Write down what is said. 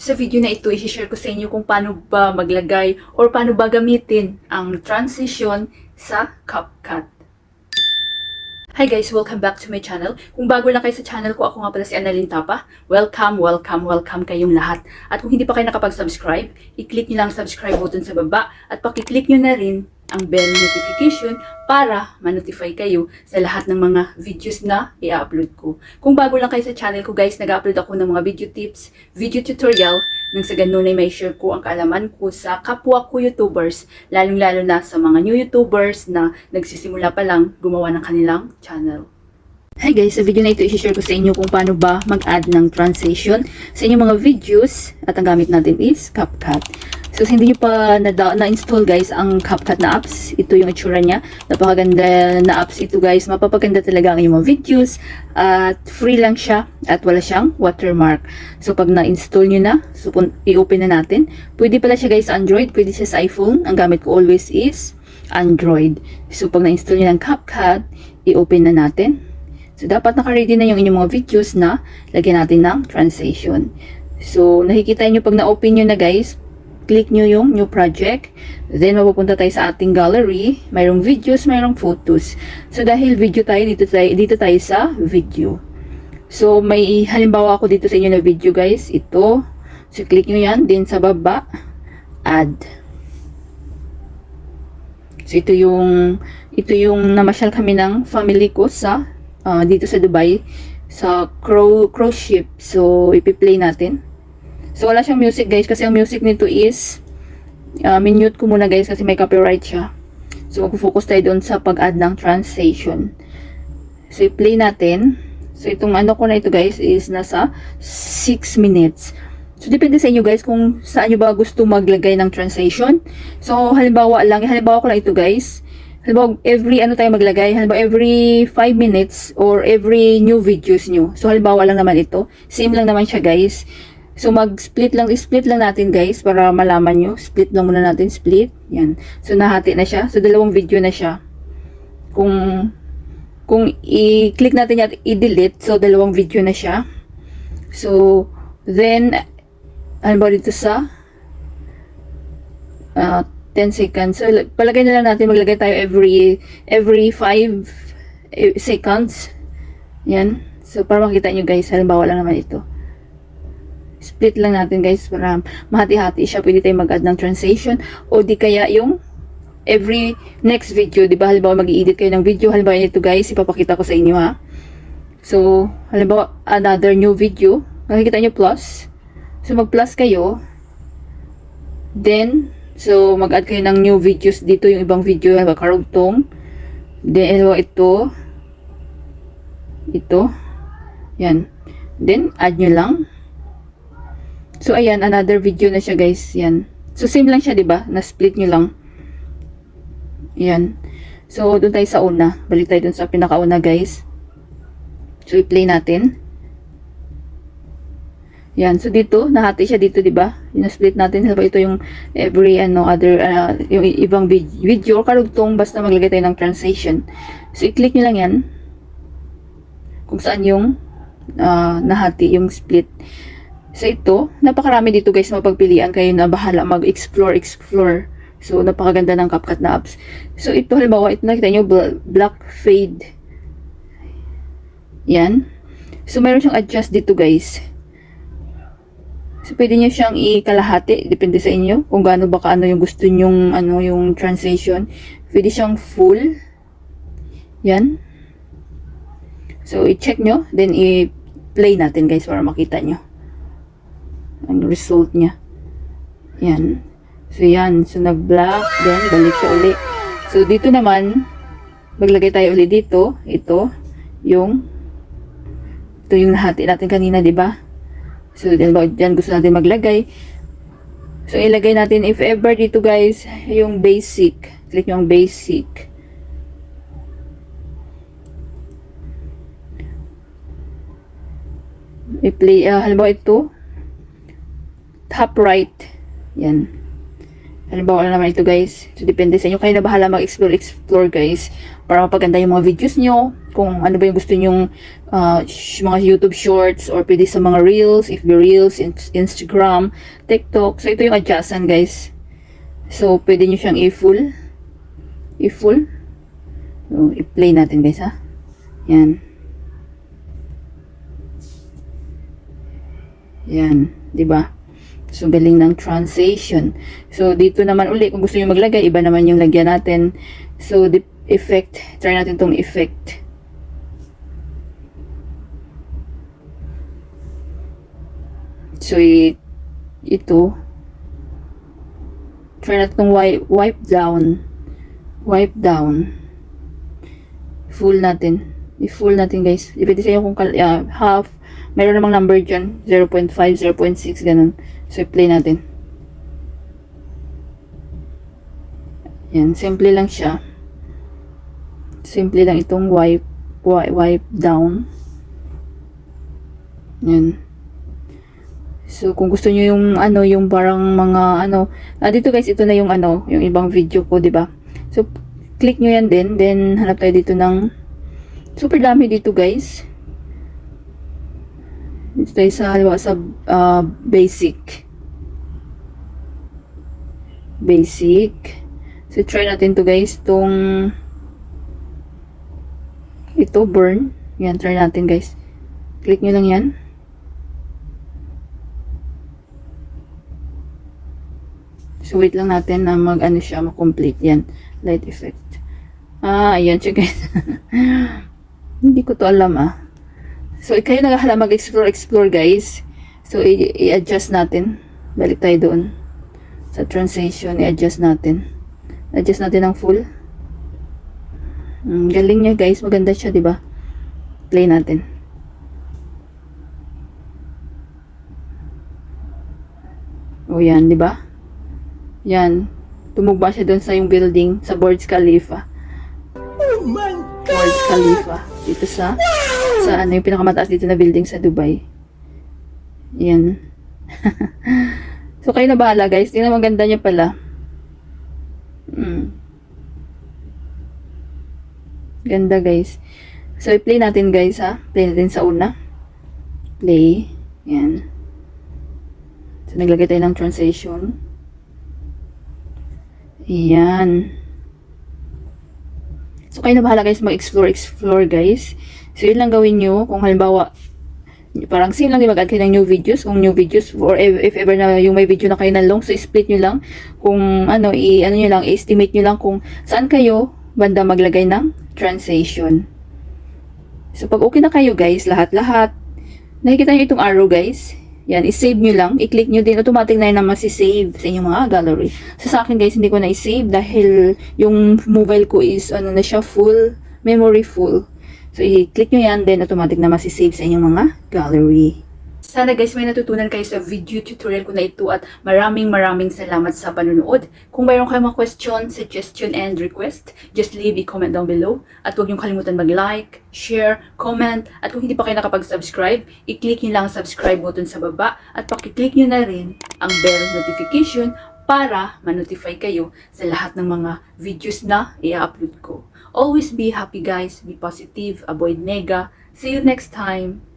Sa video na ito, i-share ko sa inyo kung paano ba maglagay or paano ba gamitin ang transition sa CapCut. Hi guys! Welcome back to my channel. Kung bago lang kayo sa channel ko, ako nga pala si Annalyn Tapa. Welcome kayong lahat. At kung hindi pa kayo nakapag-subscribe, i-click nyo lang ang subscribe button sa baba at paki-click nyo na rin ang bell notification para ma-notify kayo sa lahat ng mga videos na i-upload ko. Kung bago lang kayo sa channel ko guys, nag-upload ako ng mga video tips, video tutorial, nang sa ganun ay may share ko ang kaalaman ko sa kapwa ko YouTubers, lalong-lalo na sa mga new YouTubers na nagsisimula pa lang gumawa ng kanilang channel. Hi guys, sa video na ito i-share ko sa inyo kung paano ba mag-add ng transition sa inyong mga videos at ang gamit natin is CapCut. So, hindi nyo pa na-install guys ang CapCut na apps. Ito yung itsura niya. Napakaganda na apps ito guys. Mapapaganda talaga ang inyong mga videos. At free lang siya. At wala siyang watermark. So, pag na-install nyo na, so i-open na natin. Pwede pala siya guys sa Android. Pwede siya sa iPhone. Ang gamit ko always is Android. So, pag na-install nyo ng CapCut, i-open na natin. So, dapat naka-ready na yung inyong mga videos na lagyan natin ng transition. So, nakikita nyo pag na-open nyo na guys, click nyo yung new project. Then, mapupunta tayo sa ating gallery. Mayroong videos, mayroong photos. So, dahil video tayo, dito tayo sa video. So, may halimbawa ako dito sa inyo na video guys. Ito. So, click nyo yan. Then, sa baba, add. So, ito yung namasyal kami ng family ko sa dito sa Dubai sa cruise ship. So, ipi-play natin. So, wala siyang music guys kasi ang music nito is minute ko muna guys kasi may copyright siya. So, mag-focus tayo doon sa pag-add ng translation. So, i-play natin. So, itong ano ko na ito guys is nasa 6 minutes. So, depende sa inyo guys kung saan nyo ba gusto maglagay ng translation. So, halimbawa ko lang ito guys. Halimbawa, every ano tayo maglagay? Halimbawa, every 5 minutes or every new videos nyo. So, halimbawa lang naman ito. Same lang naman siya guys. So, split lang natin guys para malaman nyo. Split lang muna natin, split. Yan. So, nahati na siya. So, dalawang video na siya. Kung i-click natin at i-delete, so, dalawang video na siya. So, then, halimbawa dito sa 10 seconds. So, palagay na lang natin, maglagay tayo every 5 seconds. Yan. So, para makita nyo guys, halimbawa lang naman ito. Split lang natin guys para mahati-hati siya. Pwede tayo mag-add ng translation o di kaya yung every next video, di ba? Halimbawa mag-i-edit kayo ng video. Halimbawa ito guys, ipapakita ko sa inyo ha. So, halimbawa another new video. Makikita nyo plus. So, mag-plus kayo. Then, so mag-add kayo ng new videos dito. Yung ibang video, halimbawa karugtong. Then, halimbawa ito. Ito. Yan. Then, add nyo lang. So, ayan, another video na siya, guys. Yan. So, same lang siya, diba? Na-split nyo lang. Yan. So, doon tayo sa una. Balik tayo doon sa pinakauna, guys. So, i-play natin. Yan. So, dito, nahati siya dito, diba? Yung na-split natin. Halimbawa, ito yung every, yung ibang video or karugtong, basta maglagay tayo ng translation. So, i-click nyo lang yan. Kung saan yung nahati, yung split. So, ito, napakarami dito guys, mapagpilian kayo na bahala mag-explore. So, napakaganda ng CapCut na apps. So, ito, halimbawa, ito nakita nyo, black fade. Yan. So, mayroon siyang adjust dito guys. So, pwede nyo siyang ikalahati. Depende sa inyo kung gaano ba kaano yung gusto nyong, yung translation. Pwede siyang full. Yan. So, i-check nyo. Then, i-play natin guys para makita nyo ang result niya. Yan. So, yan. So, nag-black. Then, balik siya uli. So, dito naman, maglagay tayo uli dito. Ito yung nahati natin kanina, diba? So, dyan gusto natin maglagay. So, ilagay natin, if ever dito guys, yung basic. Click yung basic. I-play, halimbawa ito, top right. Yan. Halimbawa na naman ito guys. So, depende sa inyo. Kayo na bahala mag-explore guys. Para mapaganda yung mga videos nyo. Kung ano ba yung gusto nyong mga YouTube shorts or pwede sa mga Reels, FB Reels, Instagram, TikTok. So, ito yung adjustan guys. So, pwede nyo siyang i-full. So, i-play natin guys ha. Yan. Yan. Diba? So, galing ng translation. So, dito naman uli, kung gusto nyo maglagay, iba naman yung lagyan natin. So, the effect, try natin tong effect. So, ito, try natin tong wipe down. Wipe down. Full natin. I-full natin guys. Depende sa inyo kung half. Mayroon namang number dyan. 0.5, 0.6, ganun. So, i-play natin. Yan. Simple lang siya. Simple lang itong wipe down. Yan. So, kung gusto nyo yung, yung parang mga, dito guys, ito na yung, yung ibang video ko, diba? So, click nyo yan din. Then, hanap tayo dito ng, super dami dito guys. Dito tayo sa halimbawa sa basic. So try natin to guys. Ito burn. Yan, try natin guys. Click nyo lang yan. So wait lang natin na siya ma-complete. Yan, light effect. Ayan siya guys. Hindi ko to alam So, kayo naghahala mag-explore guys. So, i-adjust natin. Balik tayo doon. Sa translation, i-adjust natin. Adjust natin ang full. Galing niya guys. Maganda siya, diba? Play natin. O yan, diba? Yan. Tumugba siya doon sa yung building. Sa Burj Khalifa. Oh my God! Burj Khalifa. Dito sa yung pinakamataas dito na building sa Dubai. Yan. So, kayo na bahala guys. Tingnan maganda niya pala. Ganda guys. So, i-play natin guys ha. Play natin sa una. Play. Yan. So, naglagay tayo ng translation. Yan. So, kayo na bahala guys mag-explore guys. So, yun lang gawin nyo. Kung halimbawa, parang same lang din mag-add kayo ng new videos. Kung new videos, or if ever na yung may video na kayo na long, so split nyo lang. Kung nyo lang, estimate nyo lang kung saan kayo banda maglagay ng translation. So, pag okay na kayo guys, lahat-lahat, nakikita nyo itong arrow guys. Yan, i-save nyo lang. I-click nyo din. Automatic na yun naman si-save sa inyong mga gallery. So, sa akin guys, hindi ko na i-save dahil yung mobile ko is, na siya, full, memory full. So, i-click nyo yan, then automatic na masisave sa inyong mga gallery. Sana guys, may natutunan kayo sa video tutorial ko na ito at maraming salamat sa panunood. Kung mayroon kayong mga question, suggestion, and request, just leave a comment down below. At huwag niyong kalimutan mag-like, share, comment, at kung hindi pa kayo nakapag-subscribe, i-click nyo lang ang subscribe button sa baba at paki-click nyo na rin ang bell notification para ma-notify kayo sa lahat ng mga videos na i-upload ko. Always be happy guys, be positive, avoid nega. See you next time!